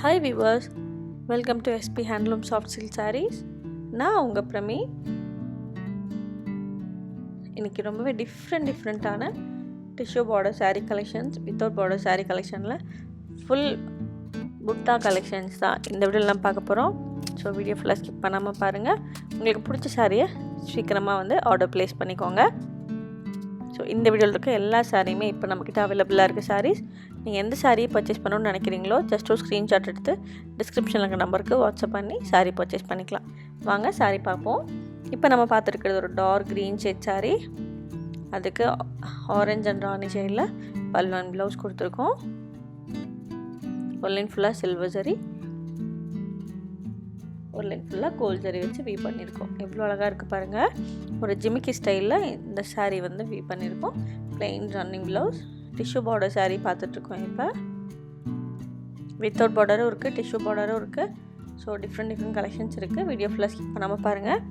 Hi viewers, welcome to SP Handloom Soft Silk Sarees. நான் உங்கள் பிரமி. இன்னைக்கு ரொம்பவே டிஃப்ரெண்ட்டான tissue border saree collections, without border saree collectionல full புட்டா collections தான் இந்த வீடியோலாம் பார்க்க போகிறோம். ஸோ வீடியோ ஃபுல்லாக ஸ்கிப் பண்ணாமல் பாருங்கள். உங்களுக்கு பிடிச்ச சாரியை சீக்கிரமாக வந்து ஆர்டர் ப்ளேஸ் பண்ணிக்கோங்க. ஸோ இந்த வீடியோவில் இருக்க எல்லா சாரியுமே இப்போ நம்மக்கிட்ட அவைலபிளாக இருக்குது சாரீஸ். நீங்கள் எந்த சாரியை பர்ச்சேஸ் பண்ணணும்னு நினைக்கிறீங்களோ ஜஸ்ட் ஒரு ஸ்க்ரீன்ஷாட் எடுத்து டிஸ்கிரிப்ஷனில் இருக்க நம்பருக்கு வாட்ஸ்அப் பண்ணி சாரீ பர்ச்சேஸ் பண்ணிக்கலாம். வாங்க சாரீ பார்ப்போம். இப்போ நம்ம பார்த்துருக்கிறது ஒரு டார்க் க்ரீன் ஷேட் சாரீ. அதுக்கு ஆரஞ்ச் அண்ட் ராணி ஷேடில் பல்லு அண்ட் ப்ளவுஸ் கொடுத்துருக்கோம். ஒரு லைன் ஃபுல்லாக சில்வர் ஜரி, ஒரு லைன் ஃபுல்லாக கோல்ட் ஜரி வச்சு வீவ் பண்ணியிருக்கோம். எவ்வளோ அழகாக இருக்குது பாருங்கள். ஒரு ஜிமிக்கி ஸ்டைலில் இந்த சாரீ வந்து வீவ் பண்ணியிருக்கோம். Plain running blouse, tissue border sari பார்த்துட்ருக்கோம். இப்போ வித்தவுட் பார்டரும் இருக்குது, டிஷ்யூ பார்டரும் இருக்குது. ஸோ டிஃப்ரெண்ட் கலெக்ஷன்ஸ் இருக்குது. வீடியோ ஃபுல்லாக ஸ்கிப் பண்ணாமல் பாருங்கள்.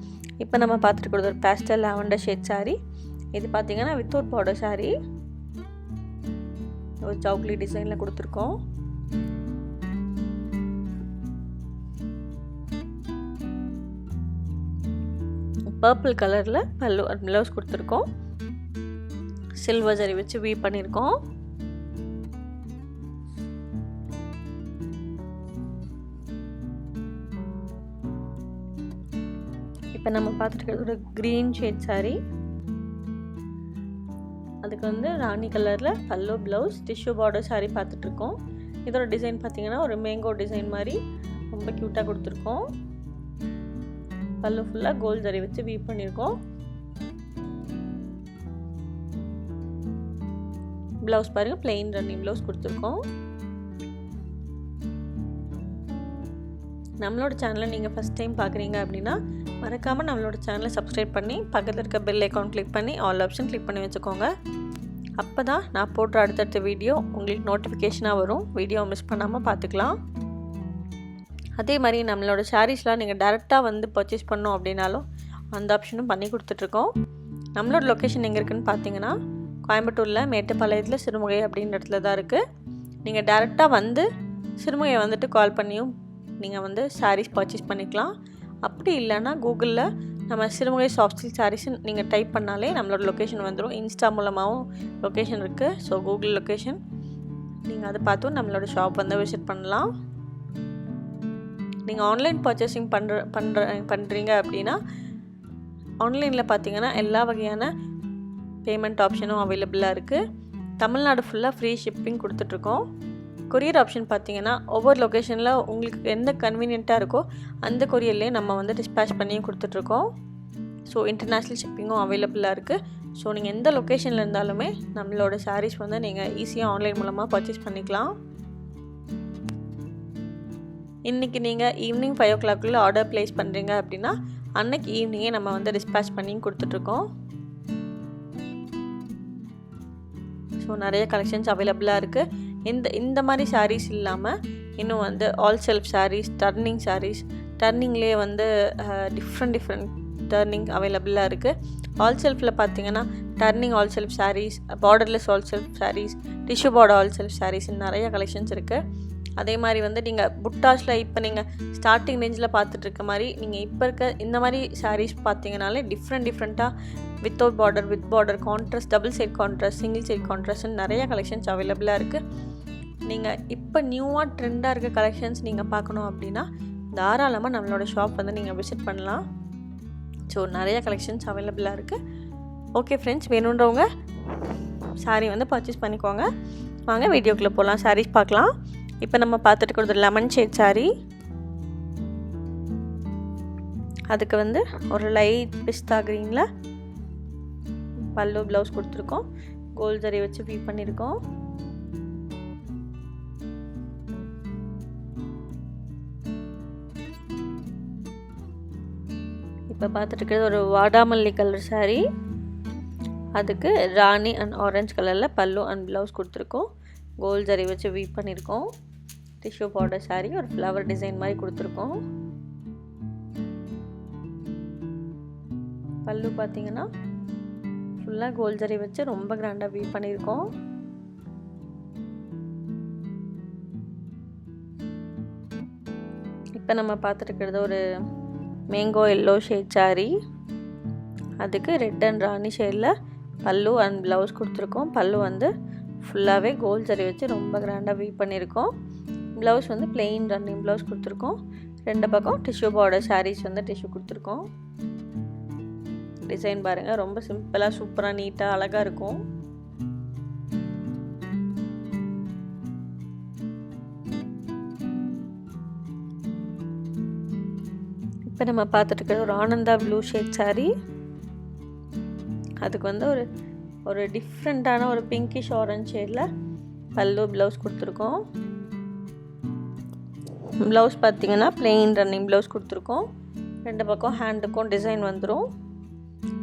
இப்போ நம்ம பார்த்துட்டு ஒரு பேஸ்டல் லாவெண்டர் ஷேட் சாரீ. இது பார்த்திங்கன்னா வித்தவுட் பார்டர் சாரீ, ஒரு சவுக்லி டிசைனில் கொடுத்துருக்கோம். பர்பிள் கலரில் பல்லு அண்ட் ப்ளவுஸ் கொடுத்துருக்கோம். சில்வர் ஜரி வச்சு வீவ் பண்ணியிருக்கோம். இப்போ நம்ம பார்த்துட்டு ஒரு க்ரீன் ஷேட் சாரீ. அதுக்கு வந்து ராணி கலரில் பல்லு ப்ளவுஸ், டிஷ்யூ பார்டர் சாரீ பார்த்துட்ருக்கோம். இதோட டிசைன் பார்த்திங்கன்னா ஒரு மேங்கோ டிசைன் மாதிரி ரொம்ப க்யூட்டாக கொடுத்துருக்கோம். பல்லு ஃபுல்லாக கோல்ட் ஜரி வச்சு வீவ் பண்ணியிருக்கோம். ப்ளவுஸ் பாருங்கள், பிளெயின் ரன்னிங் ப்ளவுஸ் கொடுத்துருக்கோம். நம்மளோட சேனலை நீங்கள் ஃபஸ்ட் டைம் பார்க்குறீங்க அப்படின்னா மறக்காமல் நம்மளோட சேனலை சப்ஸ்கிரைப் பண்ணி பக்கத்தில் இருக்க பெல் ஐக்கான் கிளிக் பண்ணி ஆல் ஆப்ஷன் கிளிக் பண்ணி வச்சுக்கோங்க. அப்போ தான் நான் போடுற அடுத்தடுத்த வீடியோ உங்களுக்கு நோட்டிஃபிகேஷனாக வரும். வீடியோ மிஸ் பண்ணாமல் பார்த்துக்கலாம். அதே மாதிரி நம்மளோட சாரீஸ்லாம் நீங்கள் டேரெக்டாக வந்து பர்ச்சேஸ் பண்ணோம் அப்படின்னாலும் அந்த ஆப்ஷனும் பண்ணி கொடுத்துட்ருக்கோம். நம்மளோட லொக்கேஷன் எங்கே இருக்குதுன்னு பார்த்தீங்கன்னா கோயம்புத்தூரில் மேட்டுப்பாளையத்தில் சிறுமுகை அப்படின்ற இடத்துல தான் இருக்குது. நீங்கள் டேரெக்டாக வந்து சிறுமுகை வந்துட்டு கால் பண்ணியும் நீங்கள் வந்து சாரீஸ் பர்ச்சேஸ் பண்ணிக்கலாம். அப்படி இல்லைன்னா கூகுளில் நம்ம சிறுமுகை சாஃப்ட் சில்க் சாரீஸ்ன்னு நீங்கள் டைப் பண்ணாலே நம்மளோட லொக்கேஷன் வந்துடும். இன்ஸ்டா மூலமாகவும் லொக்கேஷன் இருக்குது. ஸோ கூகுள் லொக்கேஷன் நீங்கள் அதை பார்த்தும் நம்மளோட ஷாப் வந்து விசிட் பண்ணலாம். நீங்கள் ஆன்லைன் பர்ச்சேசிங் பண்ணுறீங்க அப்படின்னா ஆன்லைனில் பார்த்தீங்கன்னா எல்லா வகையான பேமெண்ட் ஆப்ஷனும் அவைலபிளாக இருக்குது. தமிழ்நாடு ஃபுல்லாக ஃப்ரீ ஷிப்பிங் கொடுத்துட்ருக்கோம். கொரியர் ஆப்ஷன் பார்த்தீங்கன்னா ஒவ்வொரு லொக்கேஷனில் உங்களுக்கு எந்த கன்வீனியண்ட்டாக இருக்கோ அந்த கொரியர்லேயே நம்ம வந்து டிஸ்பேச் பண்ணியும் கொடுத்துட்ருக்கோம். ஸோ இன்டர்நேஷ்னல் ஷிப்பிங்கும் அவைலபிளாக இருக்குது. ஸோ நீங்கள் எந்த லொக்கேஷனில் இருந்தாலுமே நம்மளோட சாரீஸ் வந்து நீங்கள் ஈஸியாக ஆன்லைன் மூலமாக பர்ச்சேஸ் பண்ணிக்கலாம். இன்றைக்கி நீங்கள் ஈவினிங் 5 o'clock ஆர்டர் ப்ளேஸ் பண்ணுறீங்க அப்படின்னா அன்னைக்கு ஈவினிங்கே நம்ம வந்து டிஸ்பேச் பண்ணி கொடுத்துட்ருக்கோம். ஸோ நிறைய கலெக்ஷன்ஸ் அவைலபிளாக இருக்குது. இந்த மாதிரி சாரீஸ் இல்லாமல் இன்னும் வந்து all self sarees, turning sarees, டர்னிங்லேயே வந்து டிஃப்ரெண்ட் டர்னிங் அவைலபிளாக இருக்குது. ஆல் செல்ஃபில் பார்த்தீங்கன்னா turning all self sarees, borderless all self sarees, tissue border all self sarees நிறைய கலெக்ஷன்ஸ் இருக்குது. அதே மாதிரி வந்து நீங்கள் புட்டாஸில் இப்போ நீங்கள் ஸ்டார்டிங் ரேஞ்சில் பார்த்துட்ருக்க மாதிரி நீங்கள் இப்போ இருக்க இந்த மாதிரி சாரீஸ் பார்த்தீங்கனாலே டிஃப்ரெண்ட்டாக without border, with border, contrast, double side contrast, single side கான்ட்ராஸ்ட்னு நிறைய கலெக்ஷன்ஸ் அவைலபிளாக இருக்குது. நீங்கள் இப்போ நியூவாக ட்ரெண்டாக இருக்க கலெக்ஷன்ஸ் நீங்கள் பார்க்கணும் அப்படின்னா தாராளமாக நம்மளோட ஷாப் வந்து நீங்கள் விசிட் பண்ணலாம். ஸோ நிறைய கலெக்ஷன்ஸ் அவைலபிளாக இருக்குது. ஓகே ஃப்ரெண்ட்ஸ், வேணுன்றவங்க சாரீ வந்து பர்ச்சேஸ் பண்ணிக்கோங்க. வாங்க வீடியோக்குள்ளே போகலாம், சாரீஸ் பார்க்கலாம். இப்போ நம்ம பார்த்துட்டு இருக்கிறது லெமன் ஷேட் சாரீ. அதுக்கு வந்து ஒரு லைட் பிஸ்தா க்ரீனில் பல்லு ப்ளவுஸ் கொடுத்துருக்கோம். கோல்ட் ஜரி வச்சு வீவ் பண்ணியிருக்கோம். இப்போ பார்த்துட்டு இருக்கிறது ஒரு வாடாமல்லி கலர் சாரீ. அதுக்கு ராணி அண்ட் ஆரஞ்ச் கலரில் பல்லு அண்ட் ப்ளவுஸ் கொடுத்துருக்கோம். கோல்ட் ஜரி வச்சு வீவ் பண்ணியிருக்கோம். டிஷ்யூ பார்டர் சாரீ, ஒரு ஃப்ளவர் டிசைன் மாதிரி கொடுத்துருக்கோம். பல்லு பார்த்தீங்கன்னா ஃபுல்லாக கோல்ட் ஜரி வச்சு ரொம்ப கிராண்டாக வீவ் பண்ணியிருக்கோம். இப்போ நம்ம பார்த்துருக்கிறது ஒரு மேங்கோ எல்லோ ஷேட் saree. அதுக்கு ரெட் அண்ட் ராணி ஷேடில் பல்லு அண்ட் ப்ளவுஸ் கொடுத்துருக்கோம். பல்லு வந்து ஃபுல்லாகவே கோல்ட் ஜரி வச்சு ரொம்ப கிராண்டாக வீவ் பண்ணியிருக்கோம். ப்ளவுஸ் வந்து பிளெயின் ரன்னிங் ப்ளவுஸ் கொடுத்துருக்கோம். ரெண்டு பக்கம் டிஷ்யூ பார்டர் சாரீஸ் வந்து டிஷ்யூ கொடுத்துருக்கோம். டிசைன் பாருங்கள், ரொம்ப சிம்பிளாக சூப்பராக நீட்டாக அழகாக இருக்கும். இப்போ நம்ம பார்த்துட்டு இருக்கிறது ஒரு ஆனந்தா ப்ளூ ஷேட் saree. அதுக்கு வந்து ஒரு டிஃப்ரெண்ட்டான ஒரு பிங்கிஷ் ஆரஞ்ச் ஷேடில் பல்லு ப்ளவுஸ் கொடுத்துருக்கோம். ப்ளவுஸ் பார்த்திங்கன்னா பிளெயின் ரன்னிங் ப்ளவுஸ் கொடுத்துருக்கோம். ரெண்டு பக்கம் ஹேண்டுக்கும் டிசைன் வந்துடும்.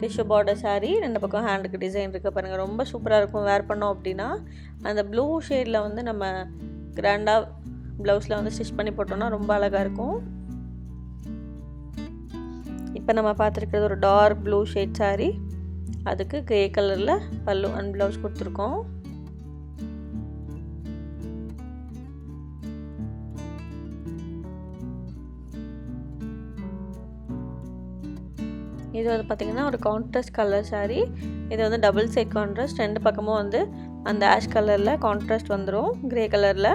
டிஷ்யூ பார்டர் saree, ரெண்டு பக்கம் ஹேண்டுக்கு டிசைன் இருக்க பாருங்கள், ரொம்ப சூப்பராக இருக்கும். வேர் பண்ணோம் அப்படின்னா அந்த ப்ளூ ஷேடில் வந்து நம்ம கிராண்டாக ப்ளவுஸில் வந்து ஸ்டிச் பண்ணி போட்டோம்னா ரொம்ப அழகாக இருக்கும். இப்போ நம்ம பார்த்துருக்கிறது ஒரு டார்க் ப்ளூ ஷேட் saree. அதுக்கு கிரே கலரில் பல்லு அண்ட் ப்ளவுஸ் கொடுத்துருக்கோம். இது வந்து பார்த்திங்கன்னா ஒரு கான்ட்ராஸ்ட் கலர் saree. இது வந்து டபுள் சைட் கான்ட்ராஸ்ட், ரெண்டு பக்கமும் வந்து அந்த ஆஷ் கலரில் கான்ட்ராஸ்ட் வந்துடும். கிரே கலரில்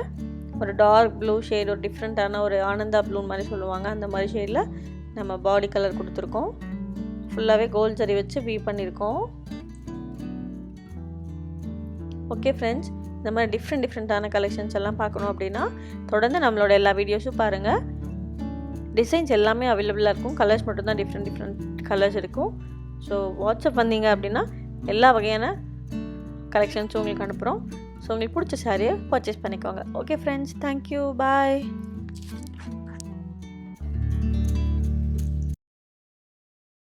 ஒரு டார்க் ப்ளூ ஷேட், ஒரு டிஃப்ரெண்ட்டான ஒரு ஆனந்தா ப்ளூ மாதிரி சொல்லுவாங்க, அந்த மாதிரி ஷேடில் நம்ம பாடி கலர் கொடுத்துருக்கோம். ஃபுல்லாகவே கோல்ட் ஜரி வச்சு வீவ் பண்ணியிருக்கோம். ஓகே ஃப்ரெண்ட்ஸ், இந்த மாதிரி டிஃப்ரெண்ட்டான கலெக்ஷன்ஸ் எல்லாம் பார்க்கணும் அப்படின்னா தொடர்ந்து நம்மளோட எல்லா வீடியோஸும் பாருங்கள். டிசைன்ஸ் எல்லாமே அவைலபிளாக இருக்கும். கலர்ஸ் மட்டும்தான் டிஃப்ரெண்ட் கலர்ஸ் இருக்கும். ஸோ வாட்ஸ்அப் வந்தீங்க அப்படின்னா எல்லா வகையான கலெக்ஷன்ஸும் உங்களுக்கு அனுப்புகிறோம். ஸோ உங்களுக்கு பிடிச்ச சாரியை பர்ச்சேஸ் பண்ணிக்கோங்க. ஓகே ஃப்ரெண்ட்ஸ், தேங்க்யூ, பாய்.